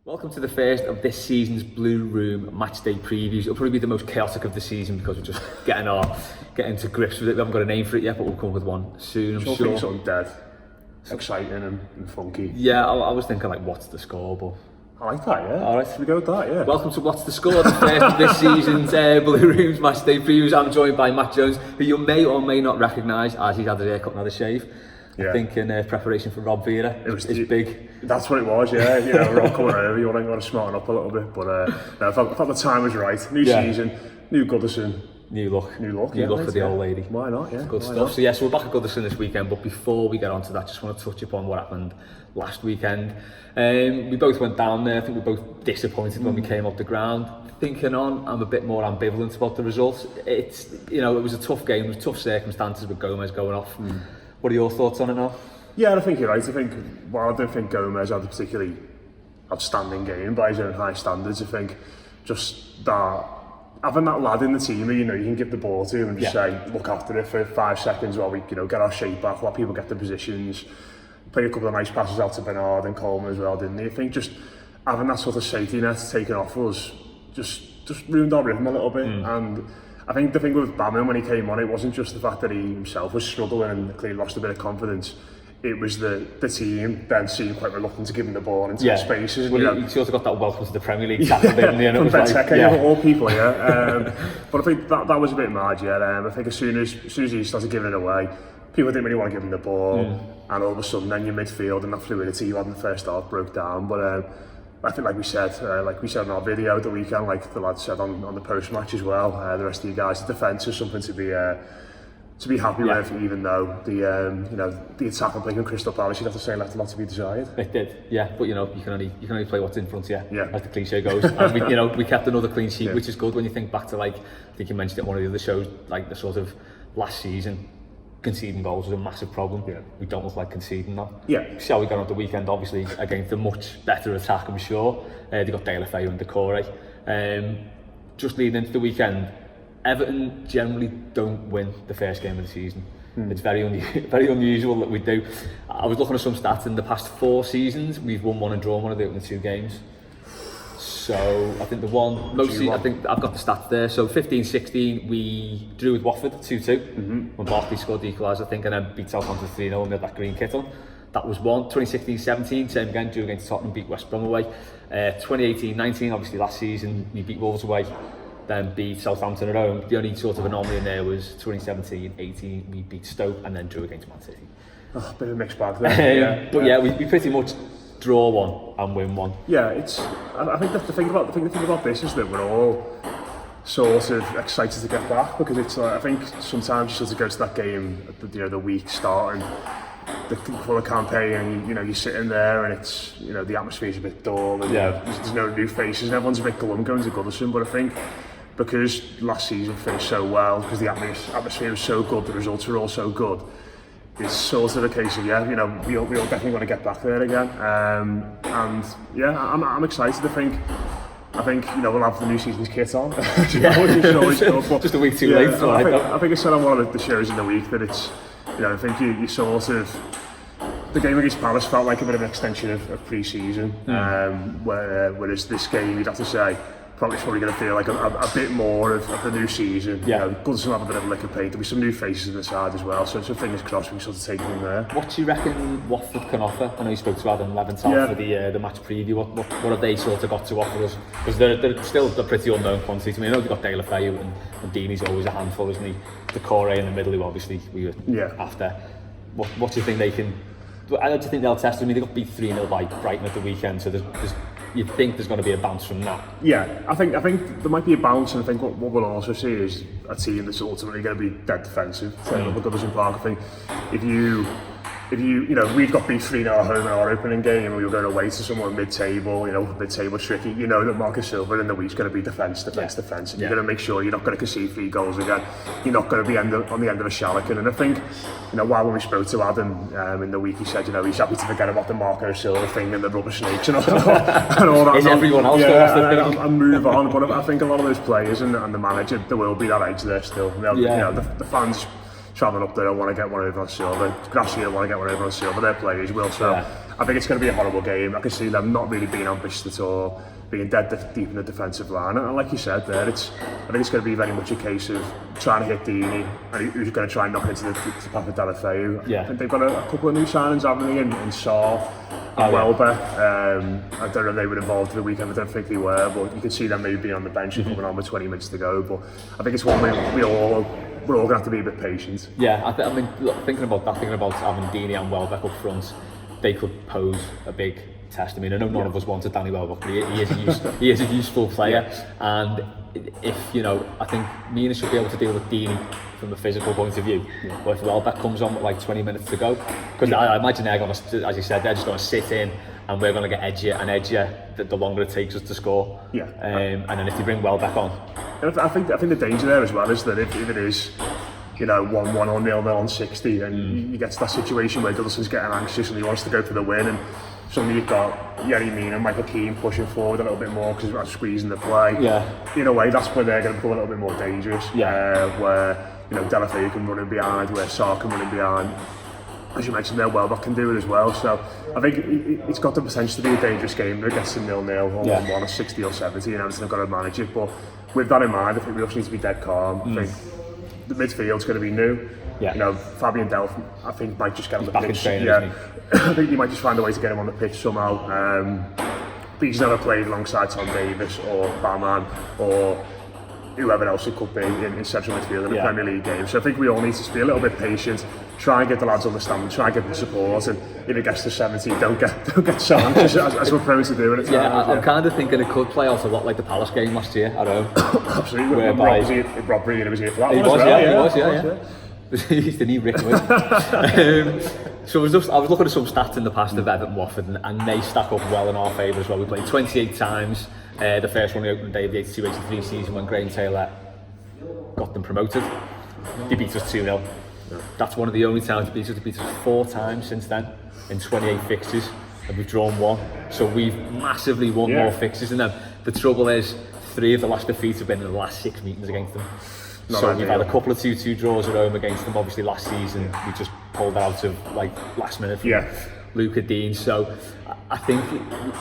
Welcome to the first of this season's Blue Room matchday previews. It'll probably be the most chaotic of the season because we're just getting to grips with it. We haven't got a name for it yet, but we'll come up with one soon, I'm sure. Something dead, exciting and funky. Yeah, I was thinking like, what's the score? But I like that, yeah. All right. Should we go with that, yeah? Welcome to What's the Score, the first of this season's Blue Room's matchday previews. I'm joined by Matt Jones, who you may or may not recognise as he's had his haircut and had a shave. Yeah. I think in preparation for Rob Vera, it's big. That's what it was, yeah. You know, we're all coming over, you want to smarten up a little bit. But I thought the time was right. New season, new Goodison. New look for the old lady. Why not, yeah. Good stuff. So yes, we're back at Goodison this weekend, but before we get on to that, just want to touch upon what happened last weekend. We both went down there. I think we were both disappointed when we came off the ground. Thinking on, I'm a bit more ambivalent about the results. It was a tough game, it was tough circumstances with Gomez going off. What are your thoughts on it now? Yeah, I think you're right. I don't think Gomez had a particularly outstanding game by his own high standards. I think just that having that lad in the team, you can give the ball to him and just say, look after it for 5 seconds while we, get our shape back, let people get the positions. Played a couple of nice passes out to Bernard and Coleman as well, didn't he? I think just having that sort of safety net taken off us just ruined our rhythm a little bit. And I think the thing with Bamman when he came on, it wasn't just the fact that he himself was struggling and clearly lost a bit of confidence. It was the team then seemed quite reluctant to give him the ball into spaces. Well, he sort of got that welcome to the Premier League tackle, didn't he? From Benteke, all people, yeah. But I think that was a bit mad, yeah. I think as soon as he started giving it away, people didn't really want to give him the ball. And all of a sudden, then your midfield and that fluidity you had in the first half broke down. But I think, like we said in our video at the weekend, like the lads said on the post-match as well, the rest of you guys, the defence is something to be happy with, even though the attack and play from Crystal Palace, you'd have to say, left a lot to be desired. It did, yeah. But you can only play what's in front of you, as the cliche goes. And we kept another clean sheet, which is good when you think back to I think you mentioned it in one of the other shows, like the sort of last season. Conceding goals was a massive problem. We don't look like conceding now. See how we got on the weekend, obviously against a much better attack, I'm sure. They got Deulofeu and Decore. Just leading into the weekend, Everton generally don't win the first game of the season. It's very unusual that we do. I was looking at some stats. In the past 4 seasons, we've won 1 and drawn 1 of the opening 2 games. So I think I think I've got the stats there. So 15-16, we drew with Watford 2-2 when Barkley scored the equaliser, I think, and then beat Southampton 3-0 and we had that green kit on. That was one. 2016-17, same again, drew against Tottenham, beat West Brom away. 2018-19, obviously last season, we beat Wolves away, then beat Southampton at home. The only sort of anomaly in there was 2017-18, we beat Stoke and then drew against Man City. Oh, bit of a mixed bag there. But we pretty much draw 1 and win 1. Yeah, I think that's the thing about this is that we're all sort of excited to get back, because it's I think sometimes you sort of go to that game at the week starting before the campaign, and you're sitting there and it's the atmosphere's a bit dull and there's no new faces and everyone's a bit glum going to Goodison. But I think because last season finished so well, because the atmosphere was so good, the results were all so good, it's sort of a case of we all definitely want to get back there again, and I'm excited. I think we'll have the new season's kit on. Which is always good, but, just a week too late. I think I said on one of the shows in the week that it's I think you sort of, the game against Palace felt like a bit of an extension of pre-season, whereas this game you'd have to say probably going to feel like a bit more of the new season. Goodison will have a bit of a lick of paint. There'll be some new faces on the side as well, so fingers crossed we can sort of take it from there. What do you reckon Watford can offer? I know you spoke to Adam Leventhal for the match preview. What have they sort of got to offer us? Because they're still a pretty unknown quantity to me. I know they've got Deulofeu and Deeney's always a handful, isn't he? Decore in the middle, who obviously we were after. What do you think they can? I don't think they'll test. I mean, they got beat 3-0 by Brighton at the weekend, so you'd think there's going to be a bounce from that. Yeah, I think there might be a bounce, and I think what we'll also see is a team that's ultimately going to be dead defensive. Turning up at Goodison Park, I think if you we'd got beat 3-0 at home in our opening game and we were going away to someone mid-table, mid-table tricky, that Marcus Silva in the week's going to be defence, and you're going to make sure you're not going to concede 3 goals again. You're not going to be on the end of a shallacking. And I think, while when we spoke to Adam in the week, he said, he's happy to forget about the Marcus Silva thing and the rubber snakes and all that. Is everyone else and move on. But I think a lot of those players and the manager, there will be that edge there still. The fans travelling up there, I want to get one over on Silva. Gracia want to get one over on Silva. Their players will. So I think it's going to be a horrible game. I can see them not really being ambitious at all, being dead deep in the defensive line. And like you said there, I think it's going to be very much a case of trying to hit Deeney, and who's going to try and knock into the Papa Delafeu. Yeah. I think they've got a couple of new signings, haven't they, in Saul and Welbeck. I don't know if they were involved in the weekend, I don't think they were, but you can see them maybe being on the bench and coming on with 20 minutes to go. But I think it's one we're all going to have to be a bit patient. Yeah, I mean, look, thinking about having Deeney and Welbeck up front, they could pose a big test. I mean, I know none of us wanted Danny Welbeck, but he is a useful player. And if, I think Mina should be able to deal with Deeney from a physical point of view. But if Welbeck comes on with like 20 minutes to go, because I imagine they're going to, as you said, they're just going to sit in and we're going to get edgier and edgier the longer it takes us to score. Yeah. And then if you bring Welbeck on. And I think the danger there as well is that if it is 1-1 or 0-0 on 60, and you get to that situation where Goodison's getting anxious and he wants to go for the win, and suddenly you've got Yerry Mina and Michael Keane pushing forward a little bit more because they're squeezing the play. Yeah. In a way, that's where they're going to become a little bit more dangerous. Yeah. Where Delafeu can run in behind, where Sarr can run in behind. As you mentioned there, Welbeck can do it as well. So I think it's got the potential to be a dangerous game. It gets to 0-0 or 1-1 or 60 or 70, and Everton have got to manage it. But with that in mind, I think we also need to be dead calm. I think the midfield's going to be new. Yeah. Fabian Delph, I think, might just get on the pitch. Training, I think they might just find a way to get him on the pitch somehow. But he's never played alongside Tom Davis or Barman or whoever else it could be in central midfield in a Premier League game. So I think we all need to be a little bit patient, try and get the lads understanding, try and get the support, and if it gets to 70, don't get so anxious as we're prone to do at times. I'm kind of thinking it could play out a lot like the Palace game last year at home. Absolutely. Whereby Rob Regan was here for that he one was, as well. He was, yeah. He used to need Rick Wood. So I was looking at some stats in the past of Everton Watford, and they stack up well in our favour as well. We played 28 times. The first one, the opening day of the 82-83 season, when Graham Taylor got them promoted. They beat us 2-0. That's one of the only times they beat us 4 times since then in 28 fixtures, and we've drawn 1. So we've massively won more fixtures than them. The trouble is, 3 of the last defeats have been in the last 6 meetings against them. We've had a couple of 2-2 draws at home against them. Obviously last season we just pulled out of last minute from Luca Dean. So I think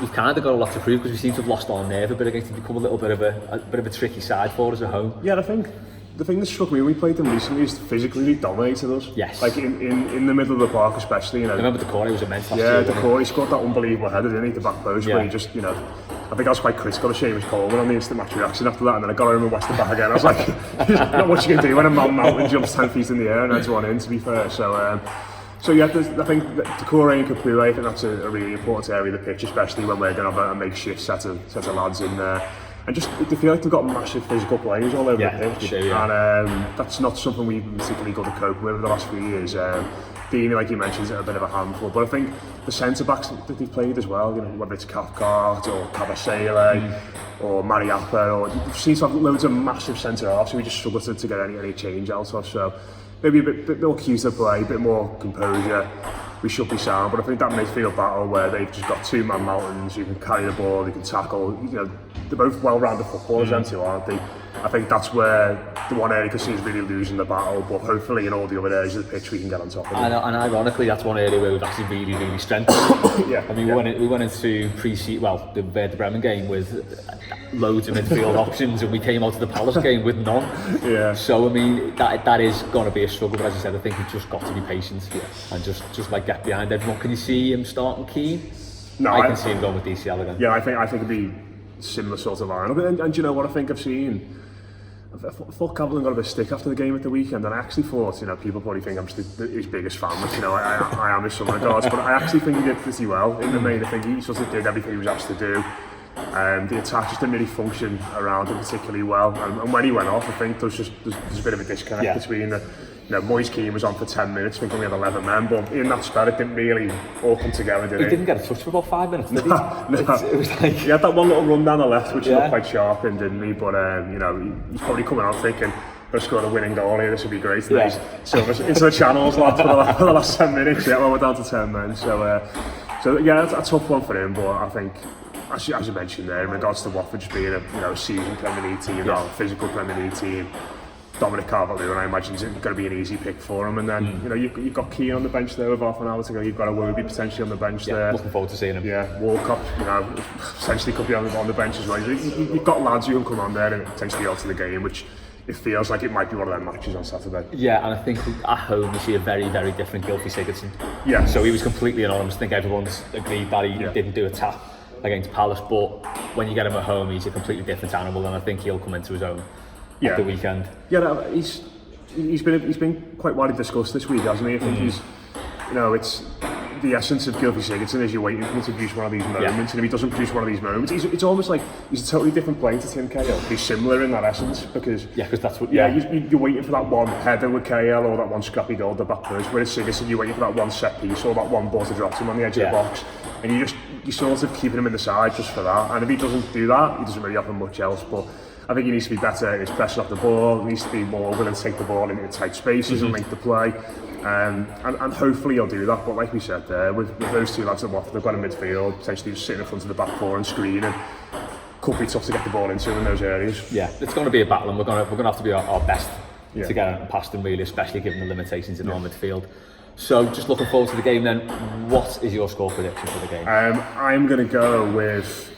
we've kind of got a lot to prove, because we seem to have lost our nerve a bit against them, become a little bit of a tricky side for us at home. Yeah, I think the thing that struck me when we played them recently is physically they dominated us. Yes. Like in the middle of the park especially. I remember Decore was immense last year. Yeah, Decore, he scored that unbelievable header, didn't he, the back post, where he just, I think I was quite critical of Seamus Coleman on the instant match reaction after that, and then I got home and watched the back again. I was like, not what you can do when a man mountain jumps 10 feet in the air and heads one in, to be fair. So yeah, I think Decore and Capoue, I think that's a really important area of the pitch, especially when we're going to have a makeshift set of lads in there. And just, they feel like they've got massive physical players all over the pitch. Do, and that's not something we've been particularly good at coping with over the last few years. Deeney, like you mentioned, is a bit of a handful, but I think the centre-backs that they've played as well, whether it's Cathcart or Kabasele or Mariappa, or they seem to have loads of massive centre-halves, so we just struggle to get any change out of. So maybe a bit more cues to play, a bit more composure. We should be sound, but I think that midfield battle where they've just got 2-man mountains who can carry the ball, they can tackle, they're both well-rounded footballers, them two, aren't they? I think that's where the one area you can see is really losing the battle, but hopefully in all the other areas of the pitch we can get on top of it. And ironically, that's one area where we've actually really, really strengthened. I mean, we went into the Bremen game with loads of midfield options, and we came out of the Palace game with none. Yeah. So I mean, that is going to be a struggle. But as I said, I think we've just got to be patient and just get behind everyone. Can you see him starting Keane? No, I can see him going with DCL again. Yeah, I think it'd be similar sort of lineup. And you know what I think I've seen? I thought Cavill got a bit of stick after the game at the weekend, and I actually thought, people probably think I'm just his biggest fan, which I am in some regards, but I actually think he did pretty well in the main. I think he sort of did everything he was asked to do. The attack just didn't really function around him particularly well, and when he went off, I think there's a bit of a disconnect between the. Moise Keane was on for 10 minutes, thinking we had 11 men, but in that spell it didn't really all come together, did it? He didn't get a touch for about 5 minutes, did he? No. It was like... He had that one little run down the left, which looked quite sharp, didn't he? But, he's probably coming out thinking, I've scored a winning goal here, this would be great. So into the channels, lads, for the last 10 minutes. We're down to 10 men. So that's a tough one for him, but I think, as you mentioned there, in regards to Watford just being a seasoned Premier League team, not a physical Premier League team, Dominic Calvert-Lewin, I imagine, is going to be an easy pick for him. And then, you know, you've got Keane on the bench there with half an hour to go. You've got Iwobi potentially on the bench there. Looking forward to seeing him. Yeah, Walcott, you know, potentially could be on the bench as well. You've got lads who can come on there and potentially alter the game, which it feels like it might be one of their matches on Saturday. Yeah, and I think at home we see a very, very different Gylfi Sigurdsson. Yeah. So he was completely anonymous. I think everyone's agreed that he didn't do a tap against Palace, but when you get him at home, he's a completely different animal, and I think he'll come into his own at the weekend. Yeah, he's been quite widely discussed this week, hasn't he? I think he's, you know, it's the essence of Gylfi Sigurdsson is you're waiting for him to produce one of these moments, and if he doesn't produce one of these moments, it's almost like he's a totally different player to Tim Cahill. He's similar in that essence because that's what. You're waiting for that one header with Cahill or that one scrappy goal at the back post. Whereas Sigurdsson, you're waiting for that one set piece or that one ball to drop him on the edge of the box, and you're sort of keeping him in the side just for that. And if he doesn't do that, he doesn't really offer much else. But I think he needs to be better in his pressing off the ball. He needs to be more willing to take the ball into tight spaces and link the play. And hopefully he'll do that. But like we said there, with those two lads at Watford, they've got a midfield, potentially just sitting in front of the back four and screening. Could be tough to get the ball into in those areas. Yeah, it's going to be a battle, and we're going to have to be our best to get past them, really, especially given the limitations in our midfield. So just looking forward to the game then. What is your score prediction for the game? I'm going to go with,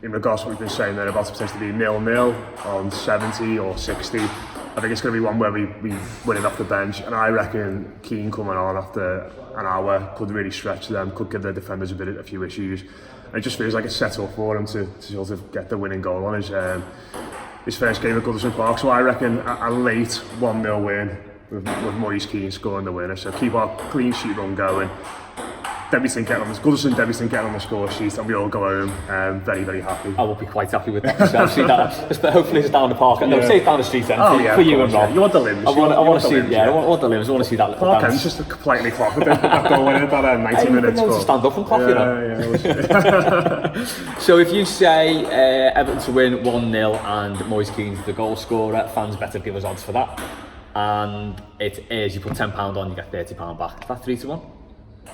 in regards to what we've been saying there about potentially being 0-0 on 70 or 60. I think it's going to be one where we win it off the bench, and I reckon Keane coming on after an hour could really stretch them, could give their defenders a few issues. And it just feels like a set-up for him to sort of get the winning goal on his first game at Goodison Park. So I reckon a late 1-0 win with Moise Keane scoring the winner. So keep our clean sheet run going. Goodison getting on the score sheet, and we all go home very, very happy. I will be quite happy with that. See that. Hopefully it's down the park. No, say it's down the street then. For you and Rob. You want the limbs. I want to see. I want the limbs. I want to see that little Park End's just politely clock a bit. That goal in about 90 minutes. To stand up and clock, you know. So if you say Everton to win 1-0 and Moise Keane's the goal scorer, Fansbet have give us odds for that. And it is, you put £10 on, you get £30 back. Is that 3-1?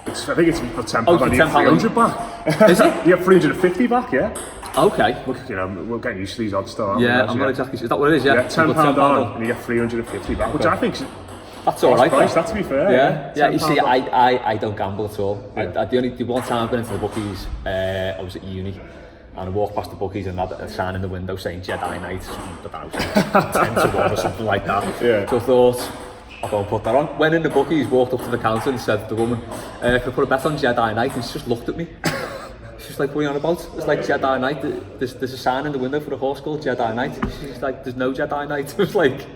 I think it's for £10 on, you get 300 back. Is it? You get 350 back, yeah. Okay. Look, you know, we're getting used to these odds still, aren't we? I'm not exactly sure. Is that what it is, yeah? £10 on and you get 350 back, which I think that's alright. That to be fair. Yeah, you see, I don't gamble at all. The one time I've been into the bookies, I was at uni, and I walked past the bookies and had a sign in the window saying Jedi Knight, about 10-1 or something like that. Yeah. So I thought, I'll go and put that on. Went in the bookies, walked up to the counter and said to the woman, can I put a bet on Jedi Knight? And she just looked at me. She's like, what are you on about? It's like Jedi Knight. There's a sign in the window for a horse called Jedi Knight. She's like, there's no Jedi Knight. I was like,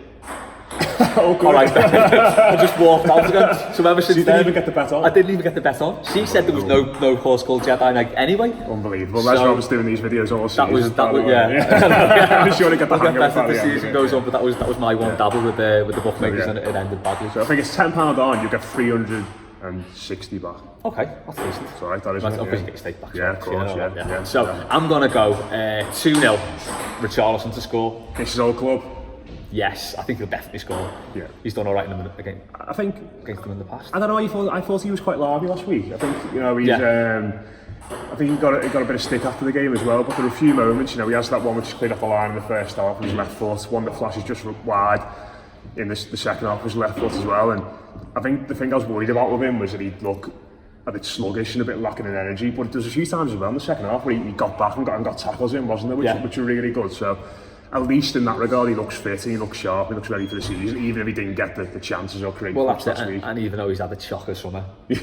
oh, good. All right, I just walked out again. So ever since you didn't even get the bet on? I didn't even get the bet on. She said there was no horse called Jedi Knight anyway. Unbelievable. That's why I was doing these videos all season. That was yeah. I'm sure to get the hang of it. The season goes on, but that was my one dabble with the bookmakers, and it ended badly. So I think it's £10 on, you get 360 back. Okay, that's decent. It's alright, that is. That's obviously get steak back. Yeah, of course, yeah. So I'm gonna go 2-0. Richarlison to score. Against his old club. Yes, I think he'll definitely score. Yeah, he's done all right in the again. I think against them in the past. I don't know. I thought he was quite largy last week. I think he's. I think he got a bit of stick after the game as well. But there were a few moments. He has that one which cleared off the line in the first half with his left foot. One that flashes just wide in the second half with his left foot as well. And I think the thing I was worried about with him was that he'd look a bit sluggish and a bit lacking in energy. But there was a few times as well in the second half where he got back and got tackles in, wasn't there? Which were really good. So. At least in that regard, he looks fit, he looks sharp, he looks ready for the season, even if he didn't get the chances or create last week. And even though he's had a chocker summer, at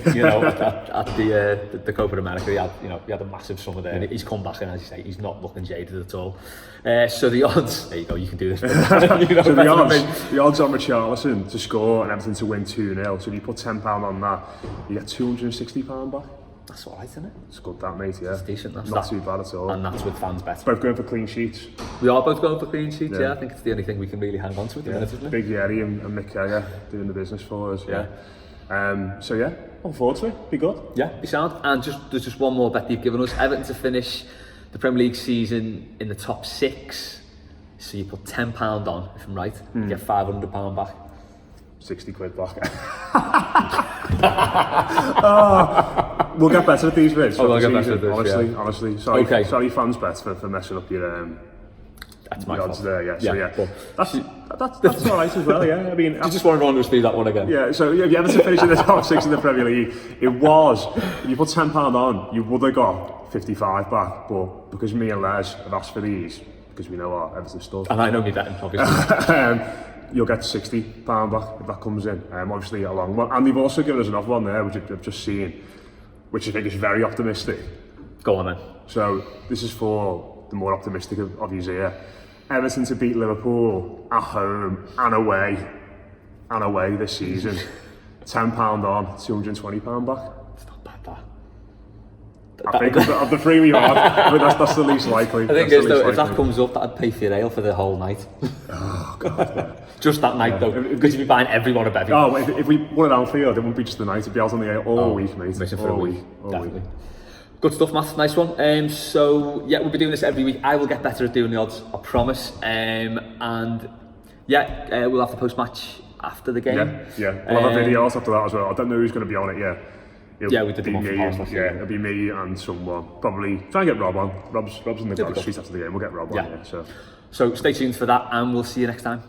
the Copa America, he had a massive summer there. He's come back, and as you say, he's not looking jaded at all. So the odds, there you go, you can do this. So the odds on Richarlison to score and Everton to win 2-0. So if you put £10 on that, you get £260 back. That's all right, isn't it? It's good, that, mate, yeah. It's decent. Not too bad at all. And that's with Fansbet. Both going for clean sheets. We are both going for clean sheets, yeah. I think it's the only thing we can really hang on to at the minute, isn't it? Big Yerry and Mick Keller doing the business for us, So yeah, looking forward to it. Be good. Yeah, be sound. And there's just one more bet you've given us. Everton to finish the Premier League season in the top 6. So you put £10 on, if I'm right, you get £500 back. 60 quid back. We'll get better at these bits. We'll get better at this, honestly. Sorry, Fansbet for messing up your that's my the odds fault. there, yeah. So yeah, but that's all right as well. Yeah, I mean, you just want everyone to speed that one again. yeah. So yeah, if you Everton finished in the top 6 in the Premier League, it was if you put £10 on, you would have got 55 back. But because me and Les have asked for these, because we know our Everton stuff, And I know me betting, obviously. you'll get £60 back if that comes in. Obviously a long one, and they've also given us another one there, which I've just seen, which I think is very optimistic. Go on then. So this is for the more optimistic of you here. Everton to beat Liverpool at home and away this season. £10 on, £220 back. It's not bad, that. I think of the three we had, I mean, that's the least likely. I think if that comes up, that'd pay for your ale for the whole night. Oh God. Yeah. Just that night though, because you'd be buying everyone a bevy. Oh, if we won it Anfield, it wouldn't be just the night, it'd be out on the air all week, mate. Mission for a week, All definitely. week. Good stuff, Matt. Nice one. So yeah, we'll be doing this every week. I will get better at doing the odds, I promise. And yeah, we'll have the post-match after the game. Yeah. We'll have a video after that as well. I don't know who's going to be on it yet. We did the one from Arsenal. Yeah, it'll be me and someone. Probably try and get Rob on. Rob's in the street after the game. We'll get Rob on. Yeah. So stay tuned for that, and we'll see you next time.